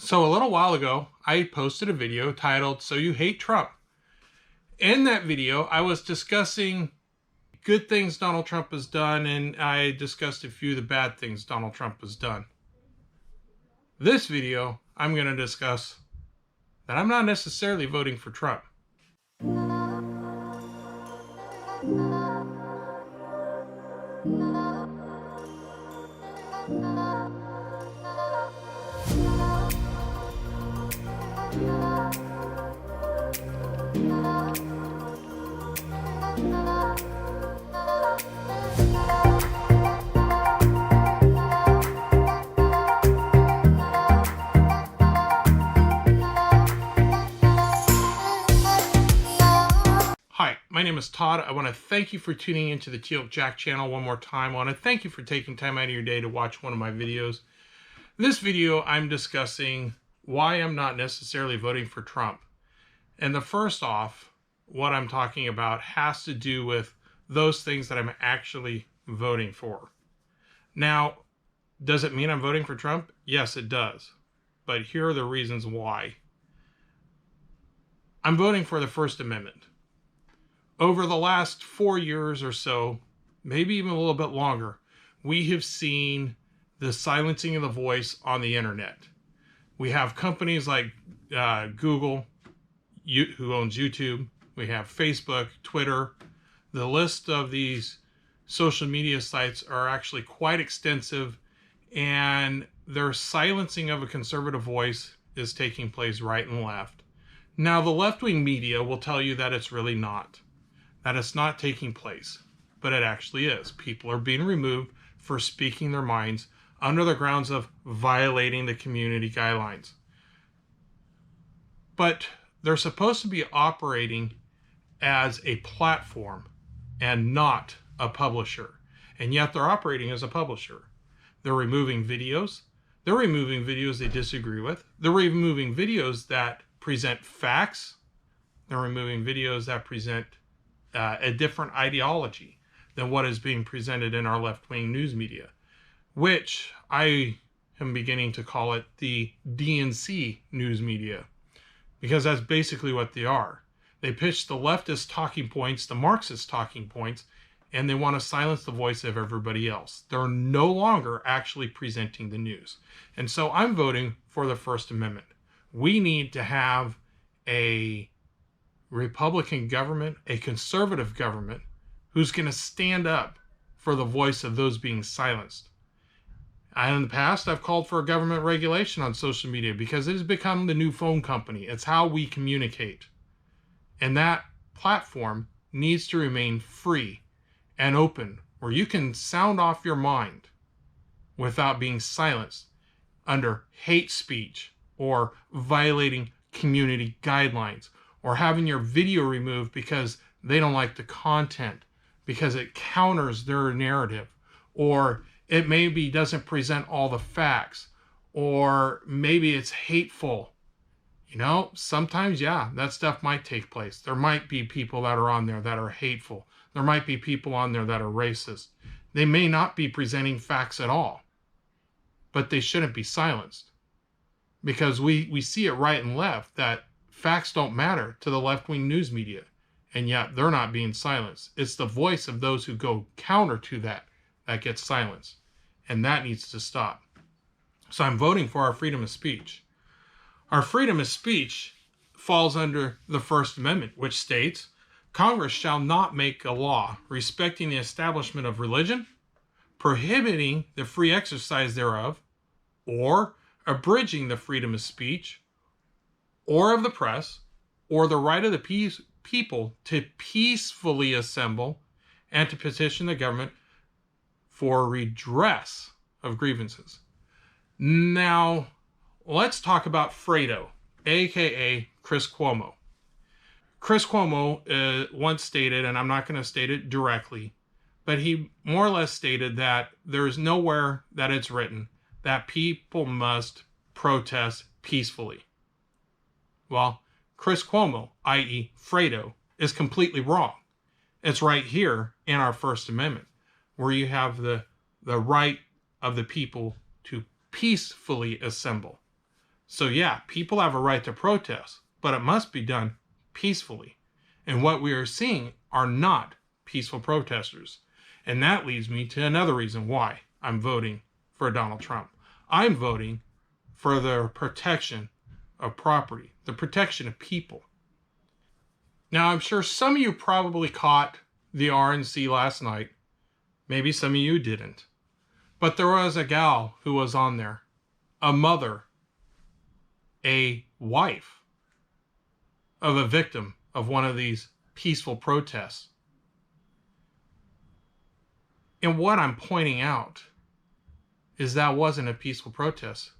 So a little while ago, I posted a video titled, "So You Hate Trump." In that video, I was discussing good things Donald Trump has done, and I discussed a few of the bad things Donald Trump has done. This video, I'm going to discuss that I'm not necessarily voting for Trump. Hi, my name is Todd. I want to thank you for tuning into the Teal Jack channel one more time. I want to thank you for taking time out of your day to watch one of my videos. In this video, I'm discussing why I'm not necessarily voting for Trump. And the first off, what I'm talking about has to do with those things that I'm actually voting for. Now, does it mean I'm voting for Trump? Yes, it does. But here are the reasons why. I'm voting for the First Amendment. Over the last 4 years or so, maybe even a little bit longer, we have seen the silencing of the voice on the internet. We have companies like Google, who owns YouTube. We have Facebook, Twitter. The list of these social media sites are actually quite extensive, and their silencing of a conservative voice is taking place right and left. Now, the left-wing media will tell you that it's really not. That it's not taking place, but it actually is. People are being removed for speaking their minds under the grounds of violating the community guidelines. But they're supposed to be operating as a platform and not a publisher. And yet they're operating as a publisher. They're removing videos. They're removing videos they disagree with. They're removing videos that present facts. They're removing videos that present a different ideology than what is being presented in our left-wing news media, which I am beginning to call it the DNC news media, because that's basically what they are. They pitch the leftist talking points, the Marxist talking points, and they want to silence the voice of everybody else. They're no longer actually presenting the news. And so I'm voting for the First Amendment. We need to have a Republican government, a conservative government, who's going to stand up for the voice of those being silenced. And in the past, I've called for a government regulation on social media because it has become the new phone company. It's how we communicate. And that platform needs to remain free and open, where you can sound off your mind without being silenced under hate speech or violating community guidelines, or having your video removed because they don't like the content, because it counters their narrative, or it maybe doesn't present all the facts, or maybe it's hateful. You know, sometimes, yeah, that stuff might take place. There might be people that are on there that are hateful. There might be people on there that are racist. They may not be presenting facts at all, but they shouldn't be silenced, because we see it right and left that facts don't matter to the left-wing news media, and yet they're not being silenced. It's the voice of those who go counter to that gets silenced, and that needs to stop. So I'm voting for our freedom of speech. Our freedom of speech falls under the First Amendment, which states, Congress shall not make a law respecting the establishment of religion, prohibiting the free exercise thereof, or abridging the freedom of speech, or of the press, or the right of the people to peacefully assemble and to petition the government for redress of grievances. Now, let's talk about Fredo, aka Chris Cuomo. Chris Cuomo once stated, and I'm not going to state it directly, but he more or less stated that there is nowhere that it's written that people must protest peacefully. Well, Chris Cuomo, i.e. Fredo, is completely wrong. It's right here in our First Amendment, where you have the right of the people to peacefully assemble. So yeah, people have a right to protest, but it must be done peacefully. And what we are seeing are not peaceful protesters. And that leads me to another reason why I'm voting for Donald Trump. I'm voting for the protection of property, the protection of people. Now, I'm sure some of you probably caught the RNC last night. Maybe some of you didn't. But there was a gal who was on there, a mother, a wife of a victim of one of these peaceful protests. And what I'm pointing out is that wasn't a peaceful protest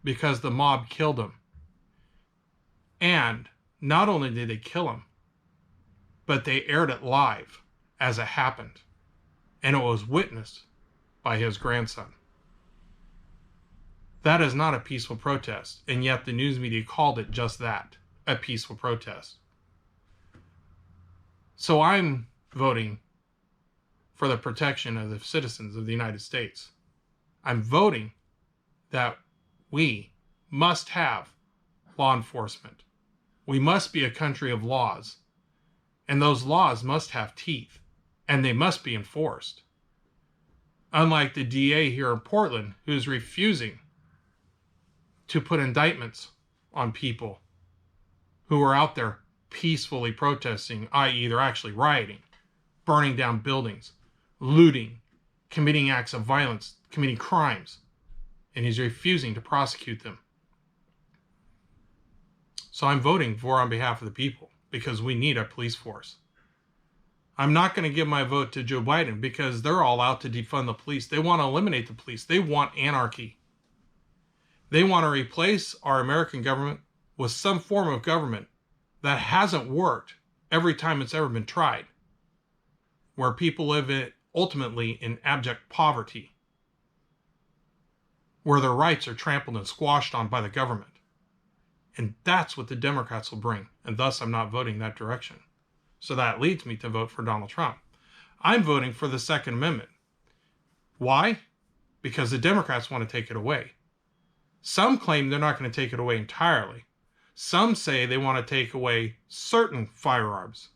because the mob killed him. And not only did they kill him, but they aired it live as it happened. And it was witnessed by his grandson. That is not a peaceful protest, and yet the news media called it just that, a peaceful protest. So I'm voting for the protection of the citizens of the United States. I'm voting that we must have law enforcement. We must be a country of laws, and those laws must have teeth, and they must be enforced. Unlike the DA here in Portland, who's refusing to put indictments on people who are out there peacefully protesting, i.e. they're actually rioting, burning down buildings, looting, committing acts of violence, committing crimes, and he's refusing to prosecute them. So I'm voting for on behalf of the people because we need a police force. I'm not going to give my vote to Joe Biden because they're all out to defund the police. They want to eliminate the police. They want anarchy. They want to replace our American government with some form of government that hasn't worked every time it's ever been tried, where people live ultimately in abject poverty, where their rights are trampled and squashed on by the government. And that's what the Democrats will bring, and thus I'm not voting that direction. So that leads me to vote for Donald Trump. I'm voting for the Second Amendment. Why? Because the Democrats want to take it away. Some claim they're not going to take it away entirely. Some say they want to take away certain firearms.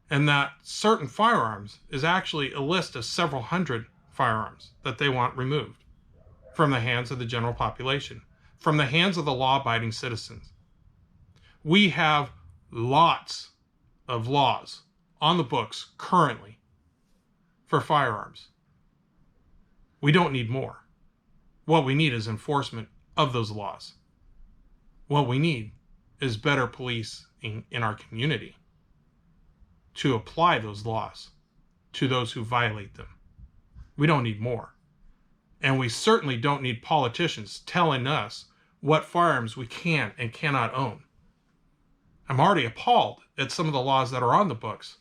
And that certain firearms is actually a list of several hundred firearms that they want removed from the hands of the general population, from the hands of the law-abiding citizens. We have lots of laws on the books currently for firearms. We don't need more. What we need is enforcement of those laws. What we need is better policing in our community to apply those laws to those who violate them. We don't need more. And we certainly don't need politicians telling us what firearms we can and cannot own. I'm already appalled at some of the laws that are on the books,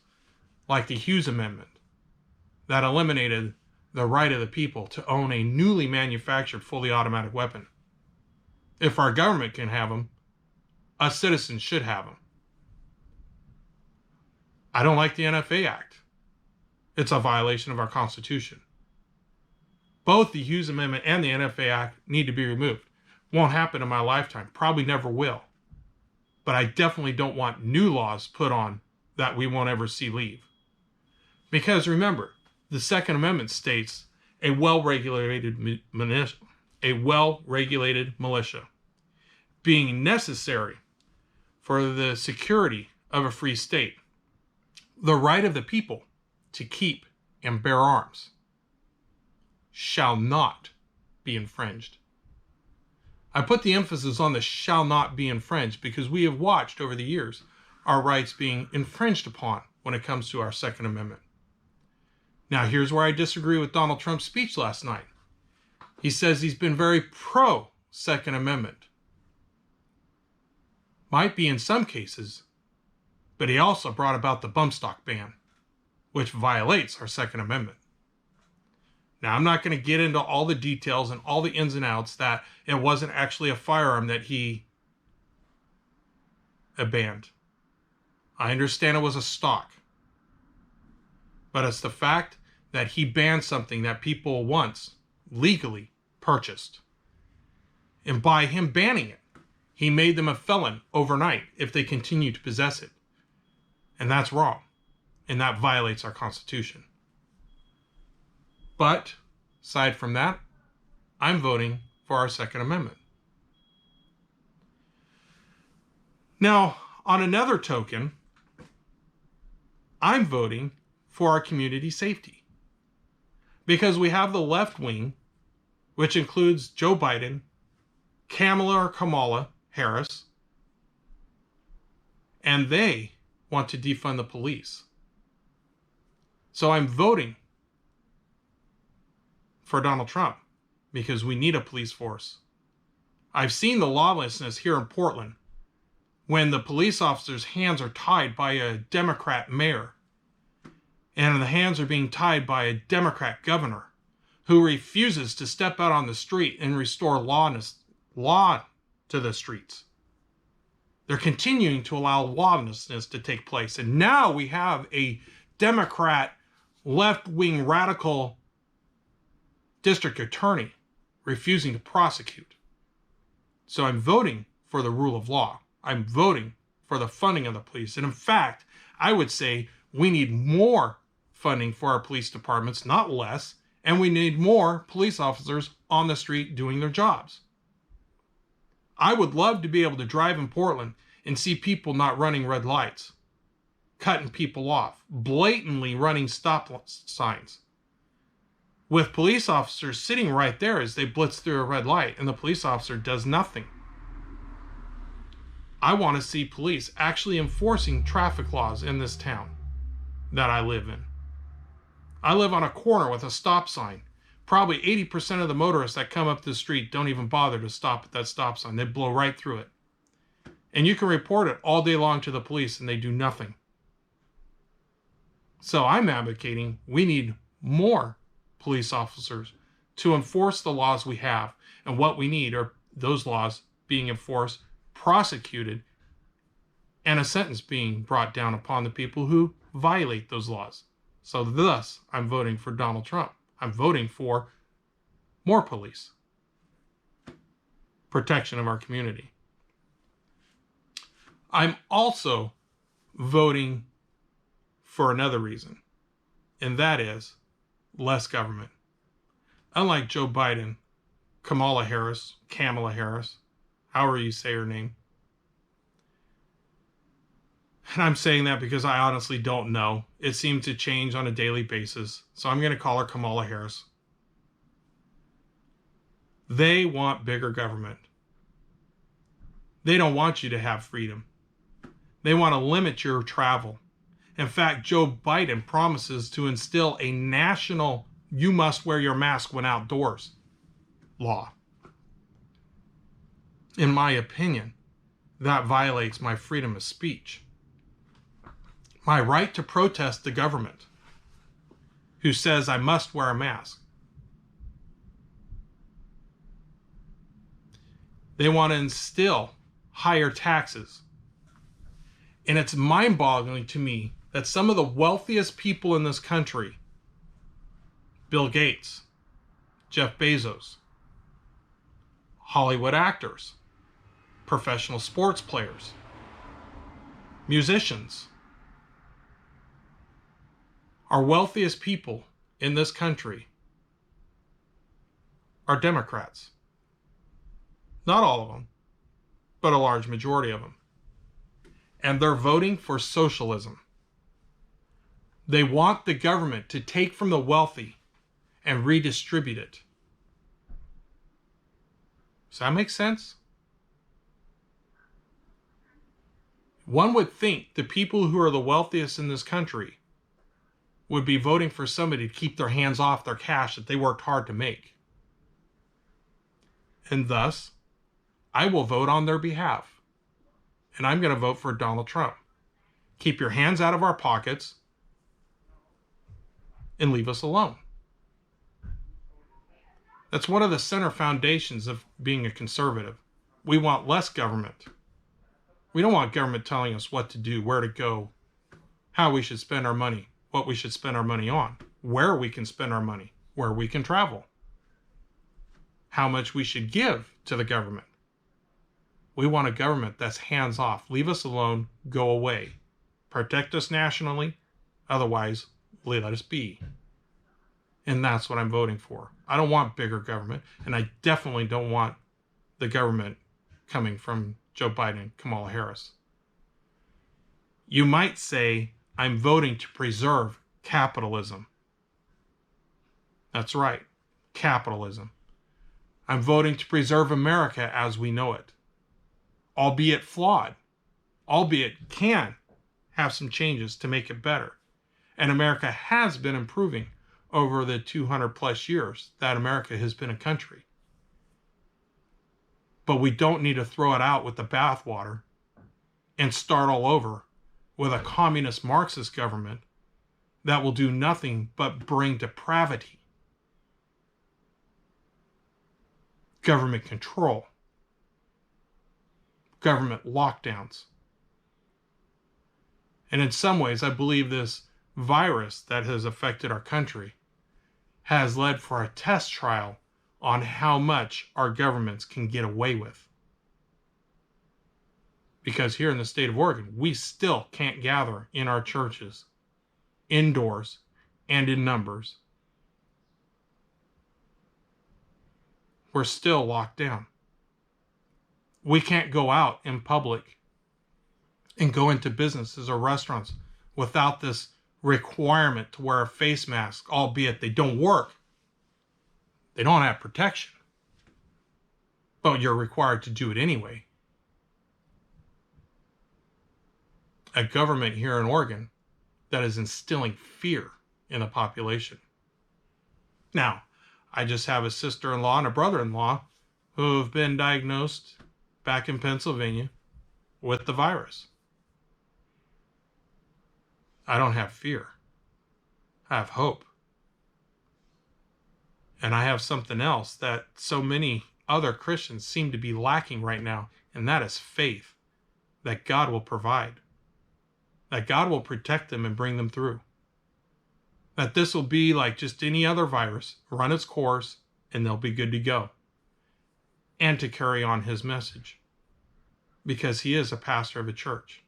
like the Hughes Amendment, that eliminated the right of the people to own a newly manufactured fully automatic weapon. If our government can have them, us citizens should have them. I don't like the NFA Act. It's a violation of our Constitution. Both the Hughes Amendment and the NFA Act need to be removed. Won't happen in my lifetime, probably never will. But I definitely don't want new laws put on that we won't ever see leave. Because remember, the Second Amendment states a well-regulated militia being necessary for the security of a free state, the right of the people to keep and bear arms shall not be infringed. I put the emphasis on the shall not be infringed because we have watched over the years our rights being infringed upon when it comes to our Second Amendment. Now, here's where I disagree with Donald Trump's speech last night. He says he's been very pro-Second Amendment. Might be in some cases, but he also brought about the bump stock ban, which violates our Second Amendment. Now, I'm not going to get into all the details and all the ins and outs that it wasn't actually a firearm that he banned. I understand it was a stock. But it's the fact that he banned something that people once legally purchased. And by him banning it, He made them a felon overnight if they continue to possess it. And that's wrong. And that violates our Constitution. But, aside from that, I'm voting for our Second Amendment. Now, on another token, I'm voting for our community safety. Because we have the left wing, which includes Joe Biden, Kamala Harris, and they want to defund the police. So I'm voting for Donald Trump because we need a police force. I've seen the lawlessness here in Portland when the police officers' hands are tied by a Democrat mayor and the hands are being tied by a Democrat governor who refuses to step out on the street and restore law to the streets. They're continuing to allow lawlessness to take place. And now we have a Democrat left-wing radical district attorney refusing to prosecute. So I'm voting for the rule of law. I'm voting for the funding of the police. And in fact, I would say we need more funding for our police departments, not less, and we need more police officers on the street doing their jobs. I would love to be able to drive in Portland and see people not running red lights, cutting people off, blatantly running stop signs, with police officers sitting right there as they blitz through a red light and the police officer does nothing. I want to see police actually enforcing traffic laws in this town that I live in. I live on a corner with a stop sign. Probably 80% of the motorists that come up the street don't even bother to stop at that stop sign. They blow right through it. And you can report it all day long to the police and they do nothing. So I'm advocating we need more police officers to enforce the laws we have. And what we need are those laws being enforced, prosecuted, and a sentence being brought down upon the people who violate those laws. So thus, I'm voting for Donald Trump. I'm voting for more police. Protection of our community. I'm also voting for another reason, and that is less government. Unlike Joe Biden, Kamala Harris, however you say her name. And I'm saying that because I honestly don't know. It seems to change on a daily basis. So I'm going to call her Kamala Harris. They want bigger government. They don't want you to have freedom. They want to limit your travel. In fact, Joe Biden promises to instill a national you must wear your mask when outdoors law. In my opinion, that violates my freedom of speech. My right to protest the government who says I must wear a mask. They want to instill higher taxes. And it's mind-boggling to me that some of the wealthiest people in this country, Bill Gates, Jeff Bezos, Hollywood actors, professional sports players, musicians, our wealthiest people in this country are Democrats. Not all of them, but a large majority of them. And they're voting for socialism. They want the government to take from the wealthy and redistribute it. Does that make sense? One would think the people who are the wealthiest in this country would be voting for somebody to keep their hands off their cash that they worked hard to make. And thus, I will vote on their behalf. And I'm going to vote for Donald Trump. Keep your hands out of our pockets and leave us alone. That's one of the center foundations of being a conservative. We want less government. We don't want government telling us what to do, where to go, how we should spend our money, what we should spend our money on, where we can spend our money, where we can travel, how much we should give to the government. We want a government that's hands off. Leave us alone. Go away. Protect us nationally. Otherwise, let us be. And that's what I'm voting for. I don't want bigger government. And I definitely don't want the government coming from Joe Biden and Kamala Harris. You might say I'm voting to preserve capitalism. That's right, capitalism. I'm voting to preserve America as we know it, albeit flawed, albeit can have some changes to make it better. And America has been improving over the 200 plus years that America has been a country. But we don't need to throw it out with the bathwater and start all over with a communist Marxist government that will do nothing but bring depravity, government control, government lockdowns. And in some ways, I believe this virus that has affected our country has led for a test trial on how much our governments can get away with. Because here in the state of Oregon, we still can't gather in our churches, indoors and in numbers. We're still locked down. We can't go out in public and go into businesses or restaurants without this requirement to wear a face mask, albeit they don't work. They don't have protection. But you're required to do it anyway. A government here in Oregon that is instilling fear in the population. Now, I just have a sister-in-law and a brother-in-law who have been diagnosed back in Pennsylvania with the virus. I don't have fear. I have hope. And I have something else that so many other Christians seem to be lacking right now, and that is faith that God will provide, that God will protect them and bring them through, that this will be like just any other virus, run its course, and they'll be good to go, and to carry on his message, because he is a pastor of a church.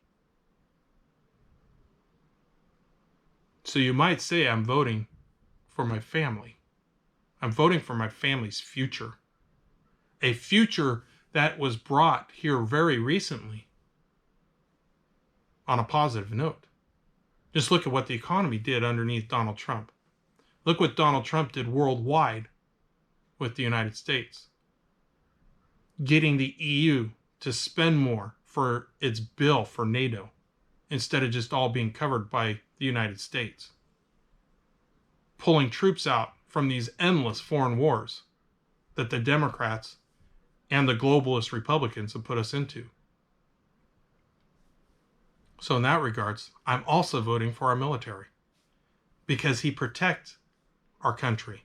So you might say I'm voting for my family. I'm voting for my family's future. A future that was brought here very recently on a positive note. Just look at what the economy did underneath Donald Trump. Look what Donald Trump did worldwide with the United States. Getting the EU to spend more for its bill for NATO instead of just all being covered by the United States. Pulling troops out from these endless foreign wars that the Democrats and the globalist Republicans have put us into. So in that regards, I'm also voting for our military because he protects our country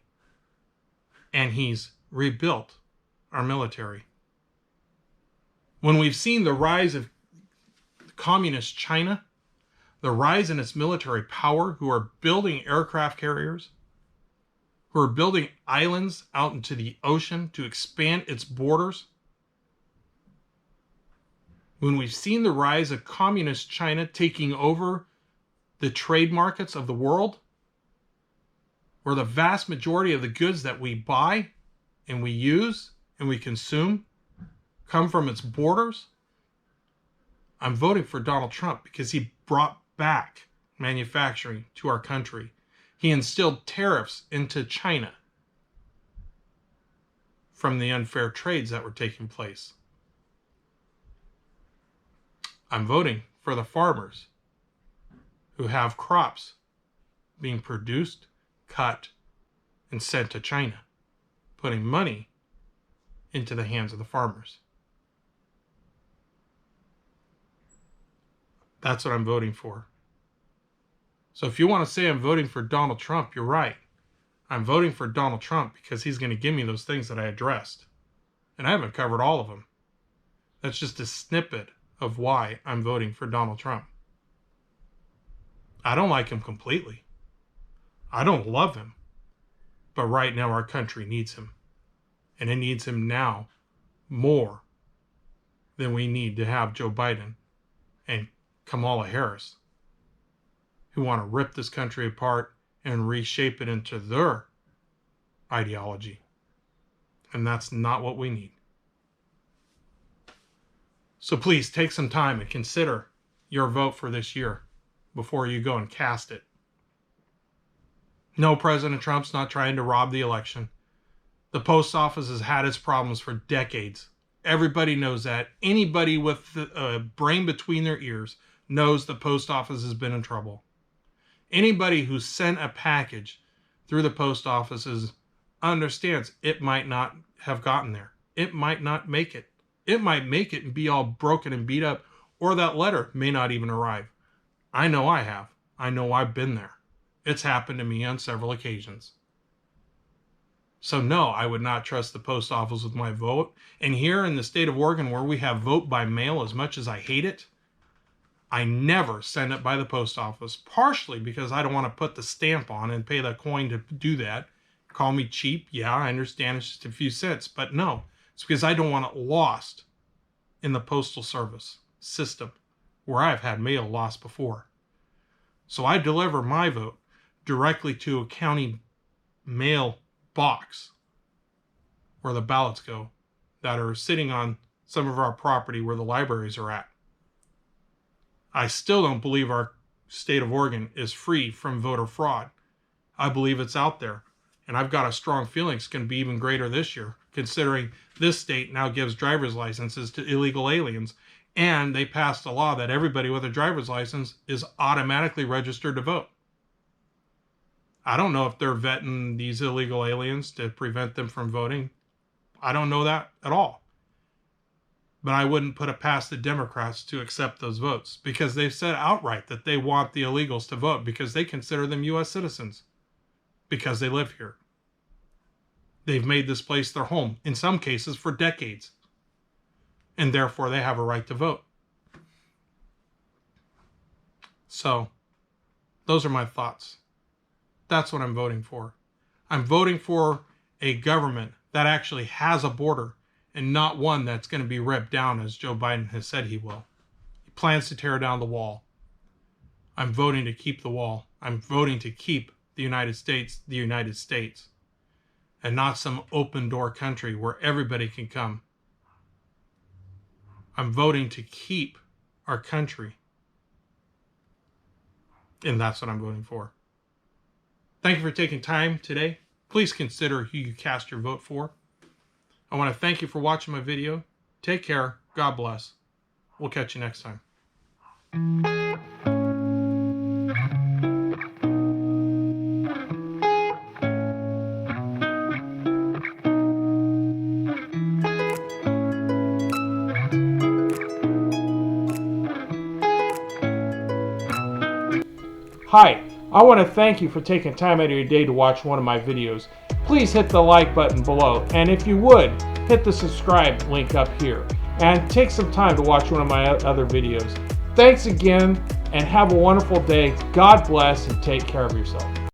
and he's rebuilt our military. When we've seen the rise of communist China, the rise in its military power, who are building aircraft carriers, who are building islands out into the ocean to expand its borders. When we've seen the rise of communist China taking over the trade markets of the world, where the vast majority of the goods that we buy and we use and we consume come from its borders, I'm voting for Donald Trump because he brought back manufacturing to our country. He instilled tariffs into China from the unfair trades that were taking place. I'm voting for the farmers who have crops being produced, cut, and sent to China, putting money into the hands of the farmers. That's what I'm voting for. So if you want to say I'm voting for Donald Trump, you're right. I'm voting for Donald Trump because he's going to give me those things that I addressed. And I haven't covered all of them. That's just a snippet of why I'm voting for Donald Trump. I don't like him completely. I don't love him. But right now our country needs him. And it needs him now more then we need to have Joe Biden and Kamala Harris, who want to rip this country apart and reshape it into their ideology. And that's not what we need. So please take some time and consider your vote for this year before you go and cast it. No, President Trump's not trying to rob the election. The post office has had its problems for decades. Everybody knows that. Anybody with a brain between their ears knows the post office has been in trouble. Anybody who sent a package through the post offices understands it might not have gotten there. It might not make it. It might make it and be all broken and beat up, or that letter may not even arrive. I know I have. I know I've been there. It's happened to me on several occasions. So no, I would not trust the post office with my vote. And here in the state of Oregon, where we have vote by mail, as much as I hate it, I never send it by the post office, partially because I don't want to put the stamp on and pay the coin to do that. Call me cheap. Yeah, I understand it's just a few cents, but no, it's because I don't want it lost in the postal service system where I've had mail lost before. So I deliver my vote directly to a county mail box where the ballots go that are sitting on some of our property where the libraries are at. I still don't believe our state of Oregon is free from voter fraud. I believe it's out there. And I've got a strong feeling it's going to be even greater this year, considering this state now gives driver's licenses to illegal aliens. And they passed a law that everybody with a driver's license is automatically registered to vote. I don't know if they're vetting these illegal aliens to prevent them from voting. I don't know that at all. But I wouldn't put it past the Democrats to accept those votes, because they've said outright that they want the illegals to vote because they consider them U.S. citizens, because they live here. They've made this place their home, in some cases for decades, and therefore they have a right to vote. So, those are my thoughts. That's what I'm voting for. I'm voting for a government that actually has a border, and not one that's going to be ripped down as Joe Biden has said he will. He plans to tear down the wall. I'm voting to keep the wall. I'm voting to keep the United States, and not some open door country where everybody can come. I'm voting to keep our country. And that's what I'm voting for. Thank you for taking time today. Please consider who you cast your vote for. I want to thank you for watching my video. Take care. God bless. We'll catch you next time. Hi, I want to thank you for taking time out of your day to watch one of my videos. Please hit the like button below, and if you would, hit the subscribe link up here, and take some time to watch one of my other videos. Thanks again, and have a wonderful day. God bless, and take care of yourself.